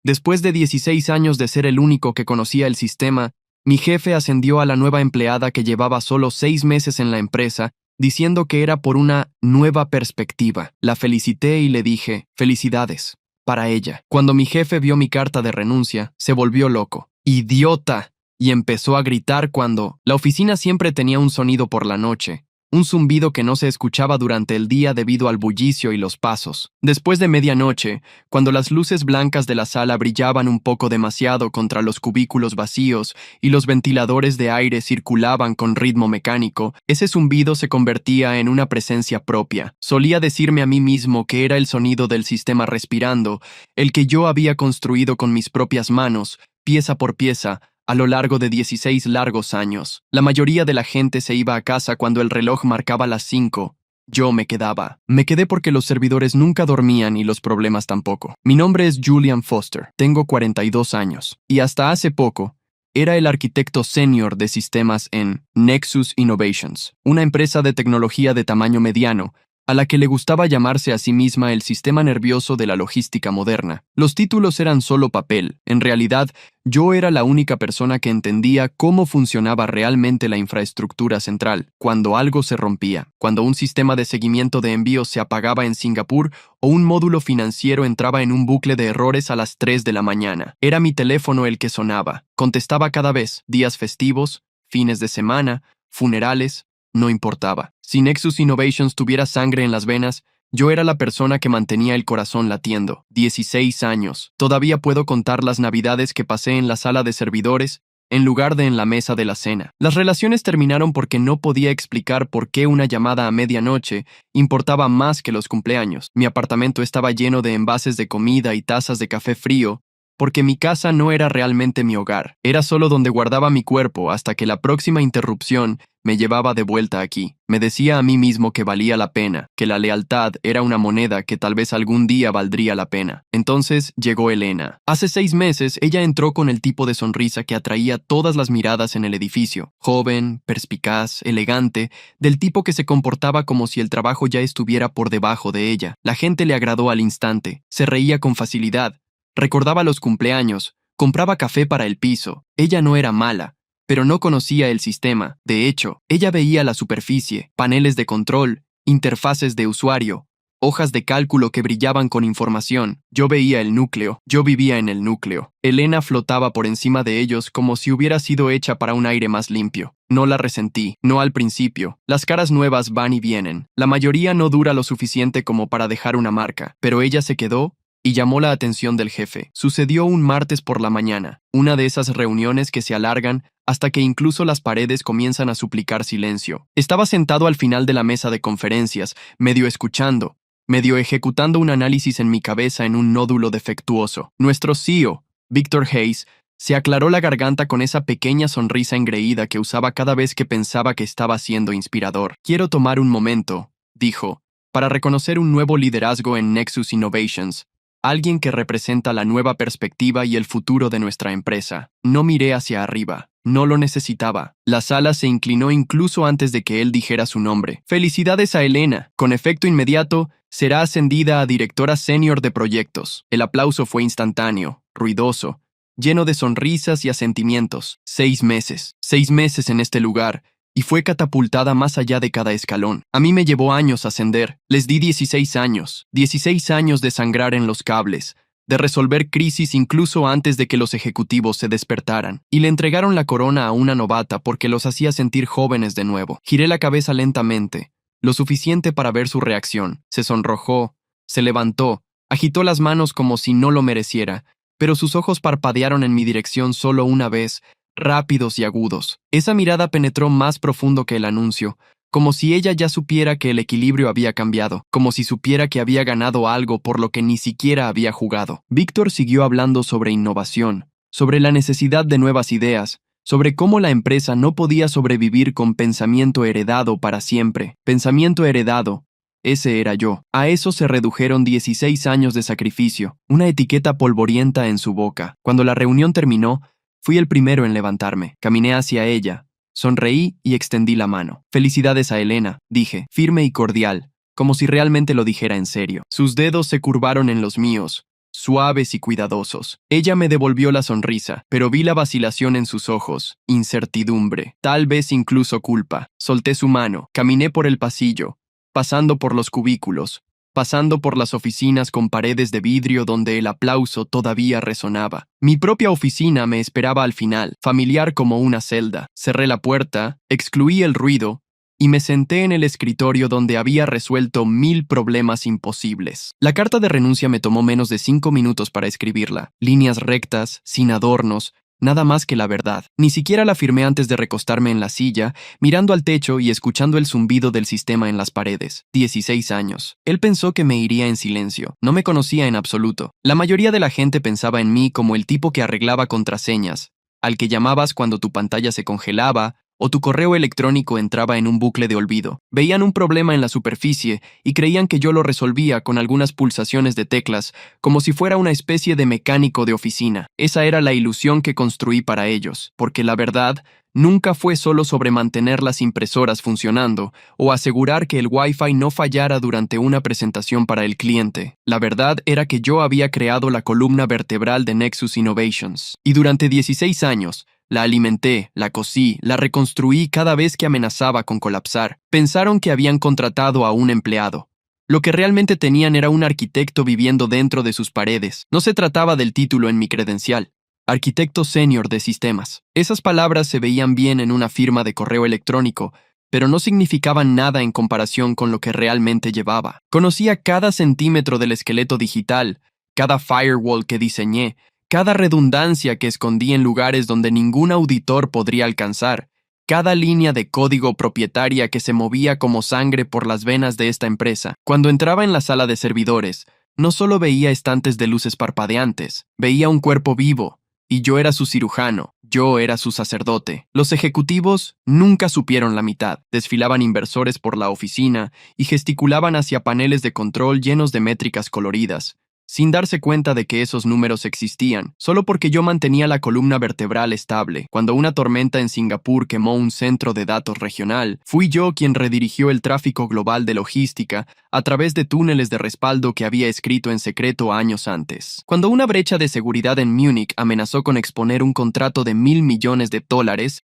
Después de 16 años de ser el único que conocía el sistema, mi jefe ascendió a la nueva empleada que llevaba solo 6 meses en la empresa, diciendo que era por una nueva perspectiva. La felicité y le dije, felicidades, para ella. Cuando mi jefe vio mi carta de renuncia, se volvió loco. ¡Idiota! Y empezó a gritar cuando la oficina siempre tenía un sonido por la noche. Un zumbido que no se escuchaba durante el día debido al bullicio y los pasos. Después de medianoche, cuando las luces blancas de la sala brillaban un poco demasiado contra los cubículos vacíos y los ventiladores de aire circulaban con ritmo mecánico, ese zumbido se convertía en una presencia propia. Solía decirme a mí mismo que era el sonido del sistema respirando, el que yo había construido con mis propias manos, pieza por pieza, a lo largo de 16 largos años. La mayoría de la gente se iba a casa cuando el reloj marcaba las 5. Yo me quedaba. Me quedé porque los servidores nunca dormían y los problemas tampoco. Mi nombre es Julian Foster. Tengo 42 años. Y hasta hace poco, era el arquitecto senior de sistemas en Nexus Innovations, una empresa de tecnología de tamaño mediano, a la que le gustaba llamarse a sí misma el sistema nervioso de la logística moderna. Los títulos eran solo papel. En realidad, yo era la única persona que entendía cómo funcionaba realmente la infraestructura central, cuando algo se rompía, cuando un sistema de seguimiento de envíos se apagaba en Singapur o un módulo financiero entraba en un bucle de errores a las 3 de la mañana. Era mi teléfono el que sonaba. Contestaba cada vez, días festivos, fines de semana, funerales, no importaba. Si Nexus Innovations tuviera sangre en las venas, yo era la persona que mantenía el corazón latiendo. 16 años. Todavía puedo contar las navidades que pasé en la sala de servidores en lugar de en la mesa de la cena. Las relaciones terminaron porque no podía explicar por qué una llamada a medianoche importaba más que los cumpleaños. Mi apartamento estaba lleno de envases de comida y tazas de café frío, porque mi casa no era realmente mi hogar. Era solo donde guardaba mi cuerpo hasta que la próxima interrupción me llevaba de vuelta aquí. Me decía a mí mismo que valía la pena, que la lealtad era una moneda que tal vez algún día valdría la pena. Entonces llegó Elena. Hace 6 meses ella entró con el tipo de sonrisa que atraía todas las miradas en el edificio. Joven, perspicaz, elegante, del tipo que se comportaba como si el trabajo ya estuviera por debajo de ella. La gente le agradó al instante. Se reía con facilidad. Recordaba los cumpleaños. Compraba café para el piso. Ella no era mala, pero no conocía el sistema. De hecho, ella veía la superficie, paneles de control, interfaces de usuario, hojas de cálculo que brillaban con información. Yo veía el núcleo, yo vivía en el núcleo. Elena flotaba por encima de ellos como si hubiera sido hecha para un aire más limpio. No la resentí, no al principio. Las caras nuevas van y vienen. La mayoría no dura lo suficiente como para dejar una marca, pero ella se quedó y llamó la atención del jefe. Sucedió un martes por la mañana, una de esas reuniones que se alargan hasta que incluso las paredes comienzan a suplicar silencio. Estaba sentado al final de la mesa de conferencias, medio escuchando, medio ejecutando un análisis en mi cabeza en un nódulo defectuoso. Nuestro CEO, Victor Hayes, se aclaró la garganta con esa pequeña sonrisa engreída que usaba cada vez que pensaba que estaba siendo inspirador. Quiero tomar un momento, dijo, para reconocer un nuevo liderazgo en Nexus Innovations. Alguien que representa la nueva perspectiva y el futuro de nuestra empresa. No miré hacia arriba. No lo necesitaba. La sala se inclinó incluso antes de que él dijera su nombre. Felicidades a Elena. Con efecto inmediato, será ascendida a directora senior de proyectos. El aplauso fue instantáneo, ruidoso, lleno de sonrisas y asentimientos. 6 meses. 6 meses en este lugar. Y fue catapultada más allá de cada escalón. A mí me llevó años ascender. Les di 16 años. 16 años de sangrar en los cables, de resolver crisis incluso antes de que los ejecutivos se despertaran. Y le entregaron la corona a una novata porque los hacía sentir jóvenes de nuevo. Giré la cabeza lentamente, lo suficiente para ver su reacción. Se sonrojó, se levantó, agitó las manos como si no lo mereciera, pero sus ojos parpadearon en mi dirección solo una vez, rápidos y agudos. Esa mirada penetró más profundo que el anuncio, como si ella ya supiera que el equilibrio había cambiado, como si supiera que había ganado algo por lo que ni siquiera había jugado. Víctor siguió hablando sobre innovación, sobre la necesidad de nuevas ideas, sobre cómo la empresa no podía sobrevivir con pensamiento heredado para siempre. Pensamiento heredado. Ese era yo. A eso se redujeron 16 años de sacrificio, una etiqueta polvorienta en su boca. Cuando la reunión terminó, fui el primero en levantarme. Caminé hacia ella, sonreí y extendí la mano. Felicidades a Elena, dije, firme y cordial, como si realmente lo dijera en serio. Sus dedos se curvaron en los míos, suaves y cuidadosos. Ella me devolvió la sonrisa, pero vi la vacilación en sus ojos, incertidumbre, tal vez incluso culpa. Solté su mano, caminé por el pasillo, pasando por los cubículos, pasando por las oficinas con paredes de vidrio donde el aplauso todavía resonaba. Mi propia oficina me esperaba al final, familiar como una celda. Cerré la puerta, excluí el ruido, y me senté en el escritorio donde había resuelto 1000 problemas imposibles. La carta de renuncia me tomó menos de 5 minutos para escribirla. Líneas rectas, sin adornos, nada más que la verdad. Ni siquiera la firmé antes de recostarme en la silla, mirando al techo y escuchando el zumbido del sistema en las paredes. 16 años. Él pensó que me iría en silencio. No me conocía en absoluto. La mayoría de la gente pensaba en mí como el tipo que arreglaba contraseñas, al que llamabas cuando tu pantalla se congelaba o tu correo electrónico entraba en un bucle de olvido. Veían un problema en la superficie y creían que yo lo resolvía con algunas pulsaciones de teclas, como si fuera una especie de mecánico de oficina. Esa era la ilusión que construí para ellos, porque la verdad nunca fue solo sobre mantener las impresoras funcionando o asegurar que el Wi-Fi no fallara durante una presentación para el cliente. La verdad era que yo había creado la columna vertebral de Nexus Innovations, y durante 16 años, la alimenté, la cocí, la reconstruí cada vez que amenazaba con colapsar. Pensaron que habían contratado a un empleado. Lo que realmente tenían era un arquitecto viviendo dentro de sus paredes. No se trataba del título en mi credencial. Arquitecto senior de sistemas. Esas palabras se veían bien en una firma de correo electrónico, pero no significaban nada en comparación con lo que realmente llevaba. Conocía cada centímetro del esqueleto digital, cada firewall que diseñé, cada redundancia que escondí en lugares donde ningún auditor podría alcanzar, cada línea de código propietaria que se movía como sangre por las venas de esta empresa. Cuando entraba en la sala de servidores, no solo veía estantes de luces parpadeantes, veía un cuerpo vivo, y yo era su cirujano, yo era su sacerdote. Los ejecutivos nunca supieron la mitad. Desfilaban inversores por la oficina y gesticulaban hacia paneles de control llenos de métricas coloridas, sin darse cuenta de que esos números existían, solo porque yo mantenía la columna vertebral estable. Cuando una tormenta en Singapur quemó un centro de datos regional, fui yo quien redirigió el tráfico global de logística a través de túneles de respaldo que había escrito en secreto años antes. Cuando una brecha de seguridad en Múnich amenazó con exponer un contrato de $1.000 millones,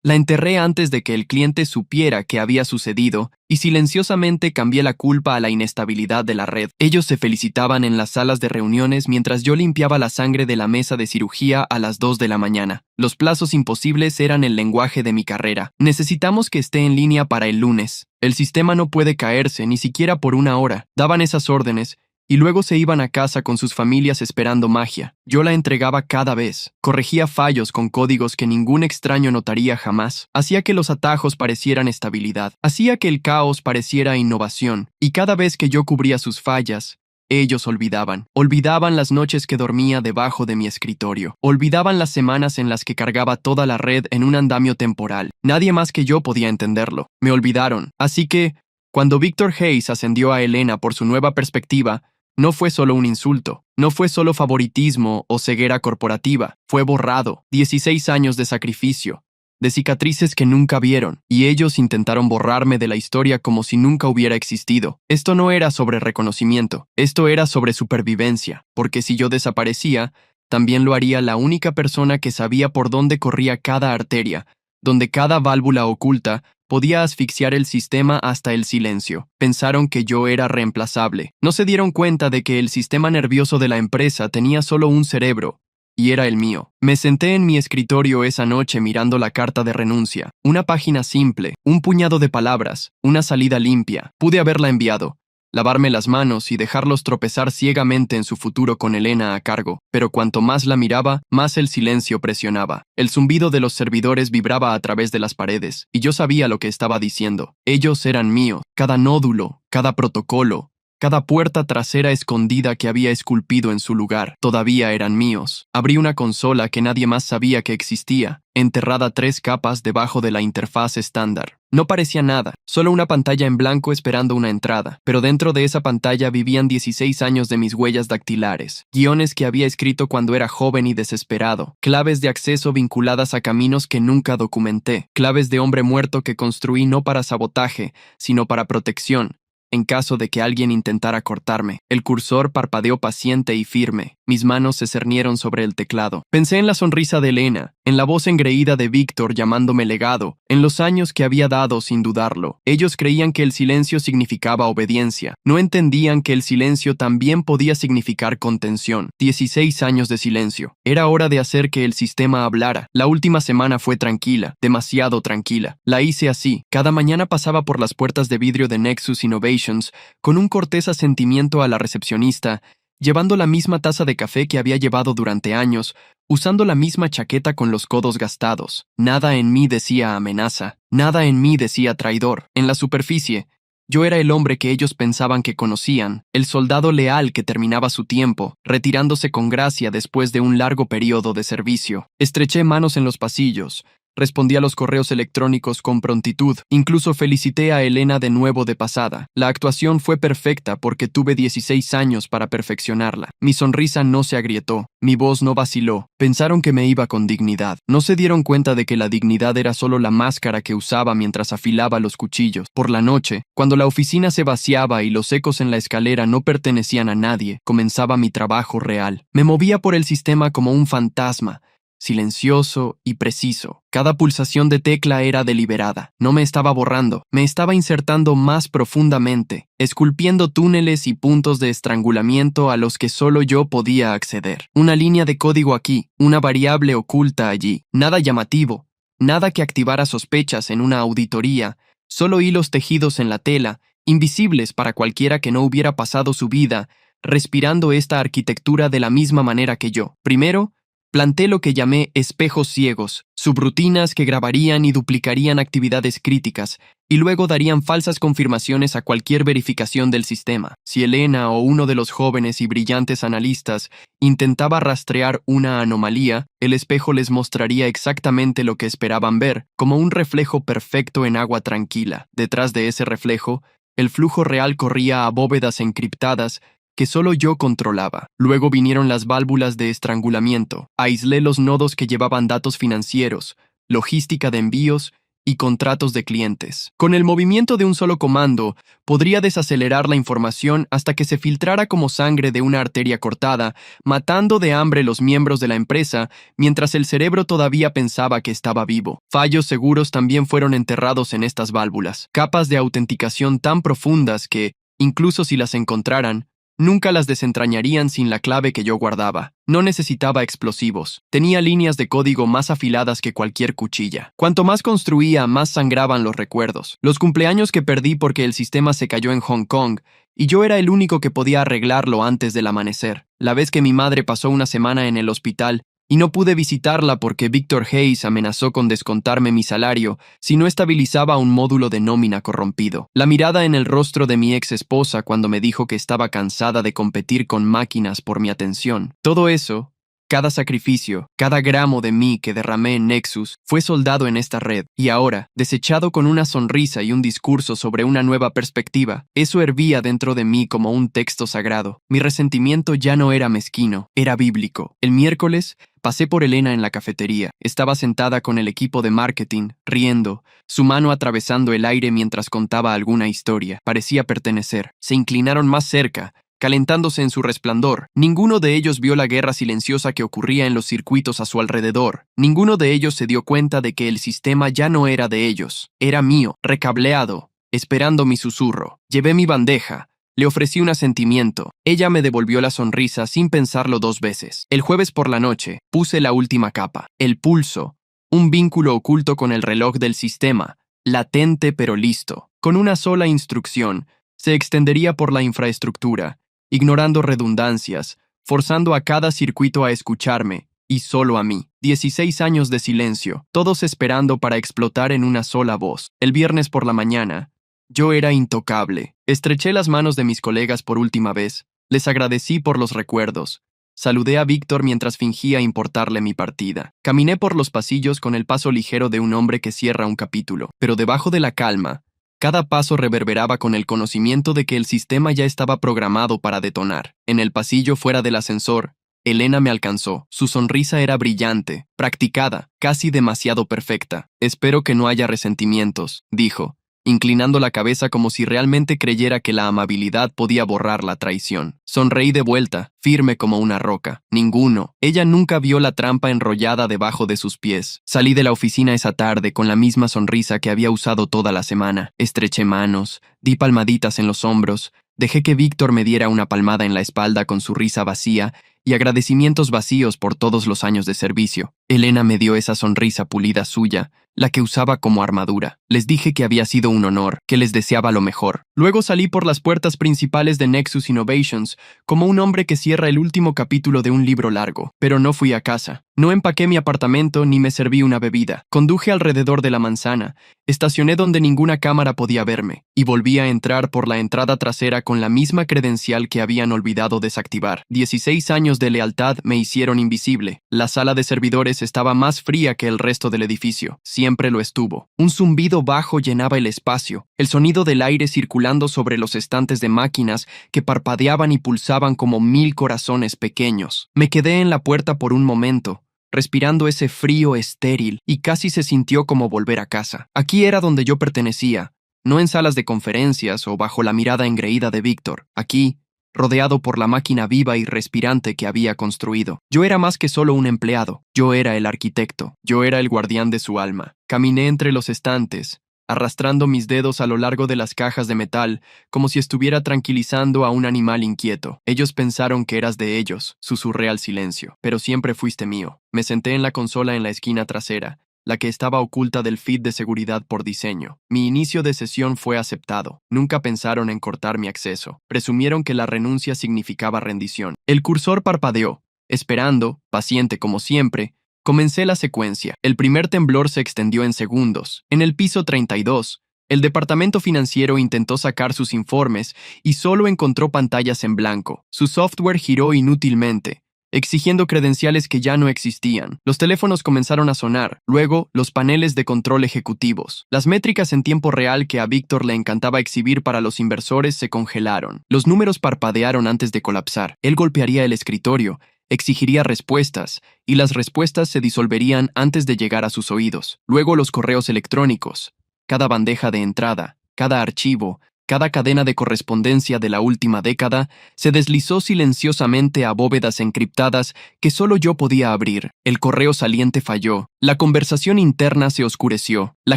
la enterré antes de que el cliente supiera qué había sucedido y silenciosamente cambié la culpa a la inestabilidad de la red. Ellos se felicitaban en las salas de reuniones mientras yo limpiaba la sangre de la mesa de cirugía a las 2 de la mañana. Los plazos imposibles eran el lenguaje de mi carrera. Necesitamos que esté en línea para el lunes. El sistema no puede caerse, ni siquiera por una hora. Daban esas órdenes, y luego se iban a casa con sus familias esperando magia. Yo la entregaba cada vez. Corregía fallos con códigos que ningún extraño notaría jamás. Hacía que los atajos parecieran estabilidad. Hacía que el caos pareciera innovación. Y cada vez que yo cubría sus fallas, ellos olvidaban. Olvidaban las noches que dormía debajo de mi escritorio. Olvidaban las semanas en las que cargaba toda la red en un andamio temporal. Nadie más que yo podía entenderlo. Me olvidaron. Así que, cuando Victor Hayes ascendió a Elena por su nueva perspectiva, no fue solo un insulto, no fue solo favoritismo o ceguera corporativa, fue borrado. 16 años de sacrificio, de cicatrices que nunca vieron, y ellos intentaron borrarme de la historia como si nunca hubiera existido. Esto no era sobre reconocimiento, esto era sobre supervivencia, porque si yo desaparecía, también lo haría la única persona que sabía por dónde corría cada arteria, donde cada válvula oculta podía asfixiar el sistema hasta el silencio. Pensaron que yo era reemplazable. No se dieron cuenta de que el sistema nervioso de la empresa tenía solo un cerebro, y era el mío. Me senté en mi escritorio esa noche mirando la carta de renuncia. Una página simple, un puñado de palabras, una salida limpia. Pude haberla enviado, lavarme las manos y dejarlos tropezar ciegamente en su futuro con Elena a cargo, pero cuanto más la miraba, más el silencio presionaba. El zumbido de los servidores vibraba a través de las paredes, y yo sabía lo que estaba diciendo. Ellos eran míos, cada nódulo, cada protocolo, cada puerta trasera escondida que había esculpido en su lugar, todavía eran míos. Abrí una consola que nadie más sabía que existía, enterrada 3 capas debajo de la interfaz estándar. No parecía nada, solo una pantalla en blanco esperando una entrada, pero dentro de esa pantalla vivían 16 años de mis huellas dactilares, guiones que había escrito cuando era joven y desesperado, claves de acceso vinculadas a caminos que nunca documenté, claves de hombre muerto que construí no para sabotaje, sino para protección, en caso de que alguien intentara cortarme. El cursor parpadeó paciente y firme. Mis manos se cernieron sobre el teclado. Pensé en la sonrisa de Elena, en la voz engreída de Víctor llamándome legado, en los años que había dado sin dudarlo. Ellos creían que el silencio significaba obediencia. No entendían que el silencio también podía significar contención. 16 años de silencio. Era hora de hacer que el sistema hablara. La última semana fue tranquila, demasiado tranquila. La hice así. Cada mañana pasaba por las puertas de vidrio de Nexus Innovations con un cortés asentimiento a la recepcionista, llevando la misma taza de café que había llevado durante años, usando la misma chaqueta con los codos gastados. Nada en mí decía amenaza, nada en mí decía traidor. En la superficie, yo era el hombre que ellos pensaban que conocían, el soldado leal que terminaba su tiempo, retirándose con gracia después de un largo periodo de servicio. Estreché manos en los pasillos. Respondí a los correos electrónicos con prontitud. Incluso felicité a Elena de nuevo de pasada. La actuación fue perfecta porque tuve 16 años para perfeccionarla. Mi sonrisa no se agrietó. Mi voz no vaciló. Pensaron que me iba con dignidad. No se dieron cuenta de que la dignidad era solo la máscara que usaba mientras afilaba los cuchillos. Por la noche, cuando la oficina se vaciaba y los ecos en la escalera no pertenecían a nadie, comenzaba mi trabajo real. Me movía por el sistema como un fantasma, silencioso y preciso. Cada pulsación de tecla era deliberada. No me estaba borrando, me estaba insertando más profundamente, esculpiendo túneles y puntos de estrangulamiento a los que solo yo podía acceder. Una línea de código aquí, una variable oculta allí. Nada llamativo, nada que activara sospechas en una auditoría, solo hilos tejidos en la tela, invisibles para cualquiera que no hubiera pasado su vida respirando esta arquitectura de la misma manera que yo. Primero, planté lo que llamé espejos ciegos, subrutinas que grabarían y duplicarían actividades críticas, y luego darían falsas confirmaciones a cualquier verificación del sistema. Si Elena o uno de los jóvenes y brillantes analistas intentaba rastrear una anomalía, el espejo les mostraría exactamente lo que esperaban ver, como un reflejo perfecto en agua tranquila. Detrás de ese reflejo, el flujo real corría a bóvedas encriptadas que solo yo controlaba. Luego vinieron las válvulas de estrangulamiento. Aislé los nodos que llevaban datos financieros, logística de envíos y contratos de clientes. Con el movimiento de un solo comando, podría desacelerar la información hasta que se filtrara como sangre de una arteria cortada, matando de hambre los miembros de la empresa, mientras el cerebro todavía pensaba que estaba vivo. Fallos seguros también fueron enterrados en estas válvulas. Capas de autenticación tan profundas que, incluso si las encontraran, nunca las desentrañarían sin la clave que yo guardaba. No necesitaba explosivos. Tenía líneas de código más afiladas que cualquier cuchilla. Cuanto más construía, más sangraban los recuerdos. Los cumpleaños que perdí porque el sistema se cayó en Hong Kong, y yo era el único que podía arreglarlo antes del amanecer. La vez que mi madre pasó una semana en el hospital, y no pude visitarla porque Víctor Hayes amenazó con descontarme mi salario si no estabilizaba un módulo de nómina corrompido. La mirada en el rostro de mi ex esposa cuando me dijo que estaba cansada de competir con máquinas por mi atención. Todo eso, cada sacrificio, cada gramo de mí que derramé en Nexus, fue soldado en esta red, y ahora, desechado con una sonrisa y un discurso sobre una nueva perspectiva, eso hervía dentro de mí como un texto sagrado. Mi resentimiento ya no era mezquino, era bíblico. El miércoles, pasé por Elena en la cafetería. Estaba sentada con el equipo de marketing, riendo, su mano atravesando el aire mientras contaba alguna historia. Parecía pertenecer. Se inclinaron más cerca, calentándose en su resplandor. Ninguno de ellos vio la guerra silenciosa que ocurría en los circuitos a su alrededor. Ninguno de ellos se dio cuenta de que el sistema ya no era de ellos. Era mío, recableado, esperando mi susurro. Llevé mi bandeja. Le ofrecí un asentimiento. Ella me devolvió la sonrisa sin pensarlo 2 veces. El jueves por la noche, puse la última capa. El pulso, un vínculo oculto con el reloj del sistema, latente pero listo. Con una sola instrucción, se extendería por la infraestructura, ignorando redundancias, forzando a cada circuito a escucharme, y solo a mí. 16 años de silencio, todos esperando para explotar en una sola voz. El viernes por la mañana, yo era intocable. Estreché las manos de mis colegas por última vez. Les agradecí por los recuerdos. Saludé a Víctor mientras fingía importarle mi partida. Caminé por los pasillos con el paso ligero de un hombre que cierra un capítulo, pero debajo de la calma, cada paso reverberaba con el conocimiento de que el sistema ya estaba programado para detonar. En el pasillo fuera del ascensor, Elena me alcanzó. Su sonrisa era brillante, practicada, casi demasiado perfecta. «Espero que no haya resentimientos», dijo, inclinando la cabeza como si realmente creyera que la amabilidad podía borrar la traición. Sonreí de vuelta, firme como una roca. Ninguno. Ella nunca vio la trampa enrollada debajo de sus pies. Salí de la oficina esa tarde con la misma sonrisa que había usado toda la semana. Estreché manos, di palmaditas en los hombros, dejé que Víctor me diera una palmada en la espalda con su risa vacía y agradecimientos vacíos por todos los años de servicio. Elena me dio esa sonrisa pulida suya, la que usaba como armadura. Les dije que había sido un honor, que les deseaba lo mejor. Luego salí por las puertas principales de Nexus Innovations, como un hombre que cierra el último capítulo de un libro largo. Pero no fui a casa. No empaqué mi apartamento ni me serví una bebida. Conduje alrededor de la manzana, estacioné donde ninguna cámara podía verme, y volví a entrar por la entrada trasera con la misma credencial que habían olvidado desactivar. 16 años de lealtad me hicieron invisible. La sala de servidores estaba más fría que el resto del edificio. Siempre lo estuvo. Un zumbido bajo llenaba el espacio, el sonido del aire circulando sobre los estantes de máquinas que parpadeaban y pulsaban como 1000 corazones pequeños. Me quedé en la puerta por un momento, respirando ese frío estéril, y casi se sintió como volver a casa. Aquí era donde yo pertenecía, no en salas de conferencias o bajo la mirada engreída de Víctor. Aquí, rodeado por la máquina viva y respirante que había construido. Yo era más que solo un empleado. Yo era el arquitecto. Yo era el guardián de su alma. Caminé entre los estantes, arrastrando mis dedos a lo largo de las cajas de metal, como si estuviera tranquilizando a un animal inquieto. Ellos pensaron que eras de ellos, susurré al silencio, pero siempre fuiste mío. Me senté en la consola en la esquina trasera, la que estaba oculta del feed de seguridad por diseño. Mi inicio de sesión fue aceptado. Nunca pensaron en cortar mi acceso. Presumieron que la renuncia significaba rendición. El cursor parpadeó. Esperando, paciente como siempre, comencé la secuencia. El primer temblor se extendió en segundos. En el piso 32, el departamento financiero intentó sacar sus informes y solo encontró pantallas en blanco. Su software giró inútilmente, exigiendo credenciales que ya no existían. Los teléfonos comenzaron a sonar, luego los paneles de control ejecutivos. Las métricas en tiempo real que a Víctor le encantaba exhibir para los inversores se congelaron. Los números parpadearon antes de colapsar. Él golpearía el escritorio, exigiría respuestas, y las respuestas se disolverían antes de llegar a sus oídos. Luego los correos electrónicos, cada bandeja de entrada, cada archivo, cada cadena de correspondencia de la última década se deslizó silenciosamente a bóvedas encriptadas que solo yo podía abrir. El correo saliente falló. La conversación interna se oscureció. La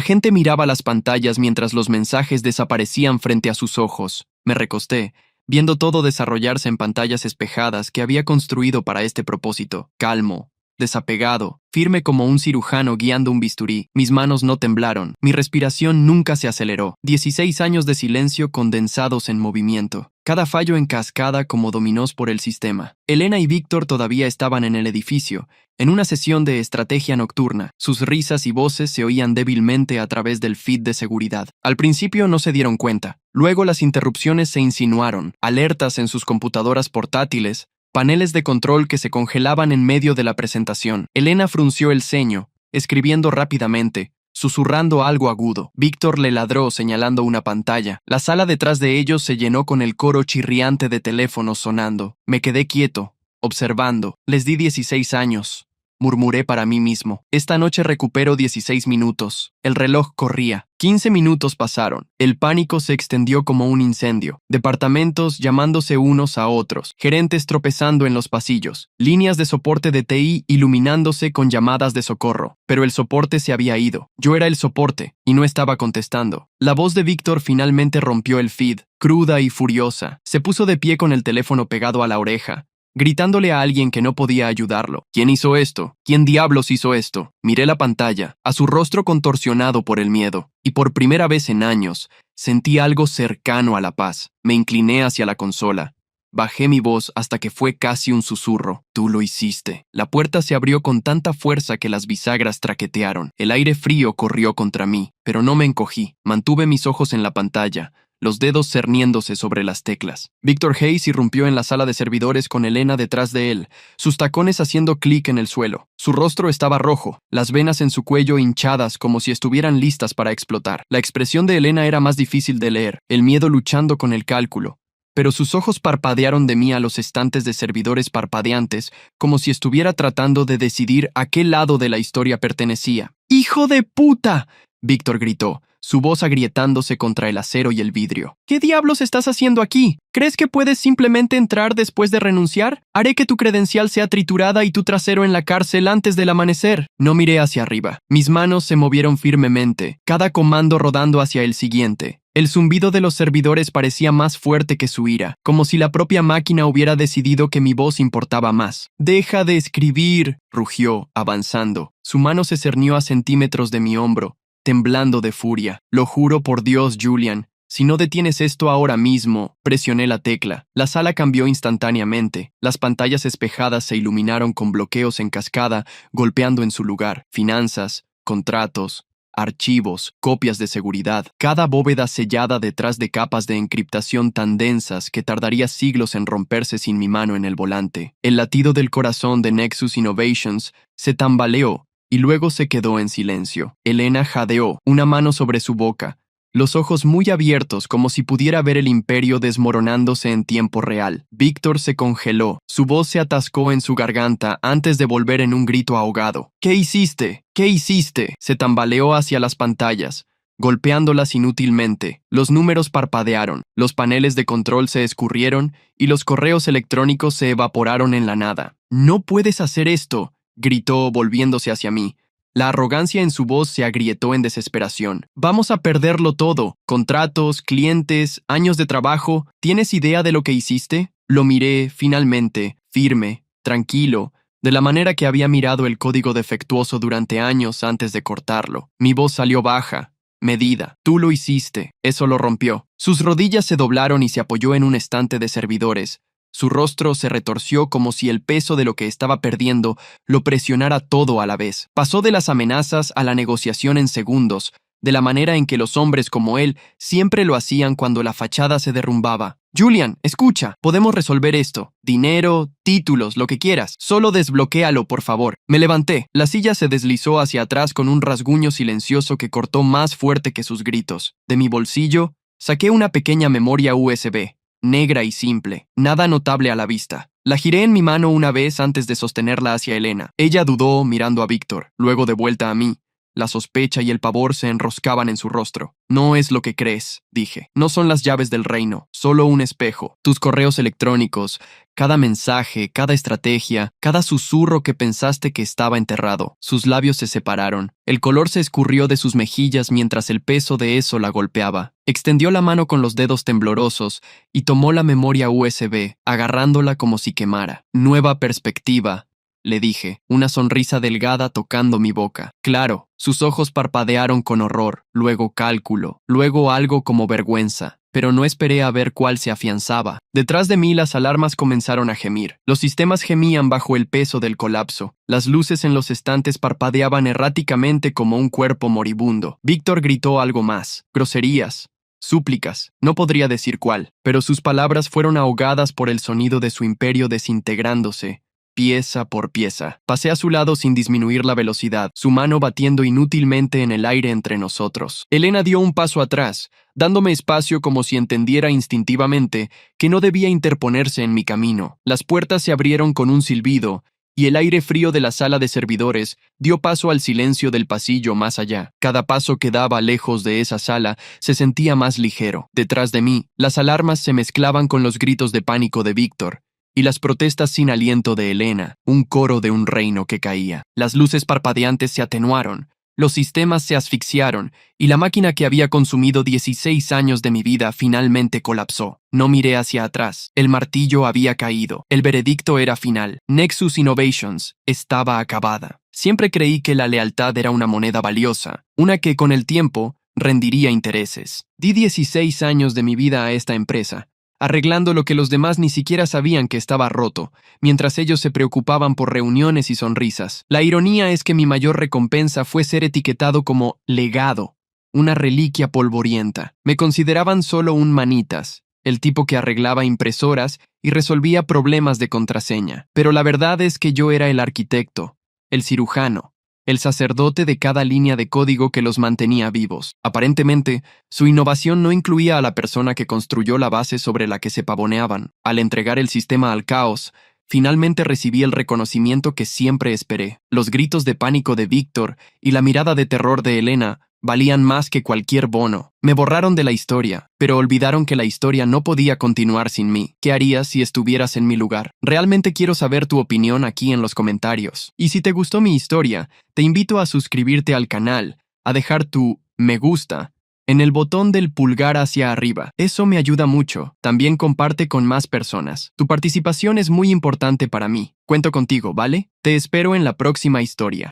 gente miraba las pantallas mientras los mensajes desaparecían frente a sus ojos. Me recosté, viendo todo desarrollarse en pantallas espejadas que había construido para este propósito. Calmo, desapegado, firme como un cirujano guiando un bisturí. Mis manos no temblaron. Mi respiración nunca se aceleró. 16 años de silencio condensados en movimiento. Cada fallo en cascada como dominós por el sistema. Elena y Víctor todavía estaban en el edificio, en una sesión de estrategia nocturna. Sus risas y voces se oían débilmente a través del feed de seguridad. Al principio no se dieron cuenta. Luego las interrupciones se insinuaron, alertas en sus computadoras portátiles, paneles de control que se congelaban en medio de la presentación. Elena frunció el ceño, escribiendo rápidamente, susurrando algo agudo. Víctor le ladró señalando una pantalla. La sala detrás de ellos se llenó con el coro chirriante de teléfonos sonando. Me quedé quieto, observando. Les di 16 años. Murmuré para mí mismo. Esta noche recupero 16 minutos. El reloj corría. 15 minutos pasaron. El pánico se extendió como un incendio. Departamentos llamándose unos a otros. Gerentes tropezando en los pasillos. Líneas de soporte de TI iluminándose con llamadas de socorro. Pero el soporte se había ido. Yo era el soporte, y no estaba contestando. La voz de Víctor finalmente rompió el feed, cruda y furiosa. Se puso de pie con el teléfono pegado a la oreja, gritándole a alguien que no podía ayudarlo. ¿Quién hizo esto? ¿Quién diablos hizo esto? Miré la pantalla, a su rostro contorsionado por el miedo, y por primera vez en años, sentí algo cercano a la paz. Me incliné hacia la consola. Bajé mi voz hasta que fue casi un susurro. Tú lo hiciste. La puerta se abrió con tanta fuerza que las bisagras traquetearon. El aire frío corrió contra mí, pero no me encogí. Mantuve mis ojos en la pantalla, los dedos cerniéndose sobre las teclas. Víctor Hayes irrumpió en la sala de servidores con Elena detrás de él, sus tacones haciendo clic en el suelo. Su rostro estaba rojo, las venas en su cuello hinchadas como si estuvieran listas para explotar. La expresión de Elena era más difícil de leer, el miedo luchando con el cálculo. Pero sus ojos parpadearon de mí a los estantes de servidores parpadeantes, como si estuviera tratando de decidir a qué lado de la historia pertenecía. ¡Hijo de puta!, Víctor gritó, su voz agrietándose contra el acero y el vidrio. ¿Qué diablos estás haciendo aquí? ¿Crees que puedes simplemente entrar después de renunciar? Haré que tu credencial sea triturada y tu trasero en la cárcel antes del amanecer. No miré hacia arriba. Mis manos se movieron firmemente, cada comando rodando hacia el siguiente. El zumbido de los servidores parecía más fuerte que su ira, como si la propia máquina hubiera decidido que mi voz importaba más. «Deja de escribir», rugió, avanzando. Su mano se cernió a centímetros de mi hombro, temblando de furia. «Lo juro por Dios, Julian. Si no detienes esto ahora mismo», presioné la tecla. La sala cambió instantáneamente. Las pantallas espejadas se iluminaron con bloqueos en cascada, golpeando en su lugar. Finanzas, contratos, archivos, copias de seguridad, cada bóveda sellada detrás de capas de encriptación tan densas que tardaría siglos en romperse sin mi mano en el volante. El latido del corazón de Nexus Innovations se tambaleó y luego se quedó en silencio. Elena jadeó, una mano sobre su boca, los ojos muy abiertos como si pudiera ver el imperio desmoronándose en tiempo real. Víctor se congeló, su voz se atascó en su garganta antes de volver en un grito ahogado. «¿Qué hiciste? ¿Qué hiciste?». Se tambaleó hacia las pantallas, golpeándolas inútilmente. Los números parpadearon, los paneles de control se escurrieron y los correos electrónicos se evaporaron en la nada. «No puedes hacer esto», gritó volviéndose hacia mí. La arrogancia en su voz se agrietó en desesperación. «Vamos a perderlo todo. Contratos, clientes, años de trabajo. ¿Tienes idea de lo que hiciste?». Lo miré, finalmente, firme, tranquilo, de la manera que había mirado el código defectuoso durante años antes de cortarlo. Mi voz salió baja, medida. «Tú lo hiciste». Eso lo rompió. Sus rodillas se doblaron y se apoyó en un estante de servidores. Su rostro se retorció como si el peso de lo que estaba perdiendo lo presionara todo a la vez. Pasó de las amenazas a la negociación en segundos, de la manera en que los hombres como él siempre lo hacían cuando la fachada se derrumbaba. «Julian, escucha, podemos resolver esto. Dinero, títulos, lo que quieras. Solo desbloquéalo, por favor». Me levanté. La silla se deslizó hacia atrás con un rasguño silencioso que cortó más fuerte que sus gritos. De mi bolsillo, saqué una pequeña memoria USB. Negra y simple, nada notable a la vista. La giré en mi mano una vez antes de sostenerla hacia Elena. Ella dudó mirando a Víctor, luego de vuelta a mí. La sospecha y el pavor se enroscaban en su rostro. «No es lo que crees», dije. «No son las llaves del reino, solo un espejo. Tus correos electrónicos, cada mensaje, cada estrategia, cada susurro que pensaste que estaba enterrado». Sus labios se separaron. El color se escurrió de sus mejillas mientras el peso de eso la golpeaba. Extendió la mano con los dedos temblorosos y tomó la memoria USB, agarrándola como si quemara. «Nueva perspectiva», le dije, una sonrisa delgada tocando mi boca. Claro, sus ojos parpadearon con horror, luego cálculo, luego algo como vergüenza. Pero no esperé a ver cuál se afianzaba. Detrás de mí las alarmas comenzaron a gemir. Los sistemas gemían bajo el peso del colapso. Las luces en los estantes parpadeaban erráticamente como un cuerpo moribundo. Víctor gritó algo más. Groserías. Súplicas, no podría decir cuál, pero sus palabras fueron ahogadas por el sonido de su imperio desintegrándose, pieza por pieza. Pasé a su lado sin disminuir la velocidad, su mano batiendo inútilmente en el aire entre nosotros. Elena dio un paso atrás, dándome espacio como si entendiera instintivamente que no debía interponerse en mi camino. Las puertas se abrieron con un silbido, y el aire frío de la sala de servidores dio paso al silencio del pasillo más allá. Cada paso que daba lejos de esa sala se sentía más ligero. Detrás de mí, las alarmas se mezclaban con los gritos de pánico de Víctor, y las protestas sin aliento de Elena, un coro de un reino que caía. Las luces parpadeantes se atenuaron, los sistemas se asfixiaron, y la máquina que había consumido 16 años de mi vida finalmente colapsó. No miré hacia atrás. El martillo había caído. El veredicto era final. Nexus Innovations estaba acabada. Siempre creí que la lealtad era una moneda valiosa, una que con el tiempo rendiría intereses. Di 16 años de mi vida a esta empresa, arreglando lo que los demás ni siquiera sabían que estaba roto, mientras ellos se preocupaban por reuniones y sonrisas. La ironía es que mi mayor recompensa fue ser etiquetado como legado, una reliquia polvorienta. Me consideraban solo un manitas, el tipo que arreglaba impresoras y resolvía problemas de contraseña. Pero la verdad es que yo era el arquitecto, el cirujano, el sacerdote de cada línea de código que los mantenía vivos. Aparentemente, su innovación no incluía a la persona que construyó la base sobre la que se pavoneaban. Al entregar el sistema al caos, finalmente recibí el reconocimiento que siempre esperé. Los gritos de pánico de Víctor y la mirada de terror de Elena Valían más que cualquier bono. Me borraron de la historia, pero olvidaron que la historia no podía continuar sin mí. ¿Qué harías si estuvieras en mi lugar? Realmente quiero saber tu opinión aquí en los comentarios. Y si te gustó mi historia, te invito a suscribirte al canal, a dejar tu me gusta en el botón del pulgar hacia arriba. Eso me ayuda mucho. También comparte con más personas. Tu participación es muy importante para mí. Cuento contigo, ¿vale? Te espero en la próxima historia.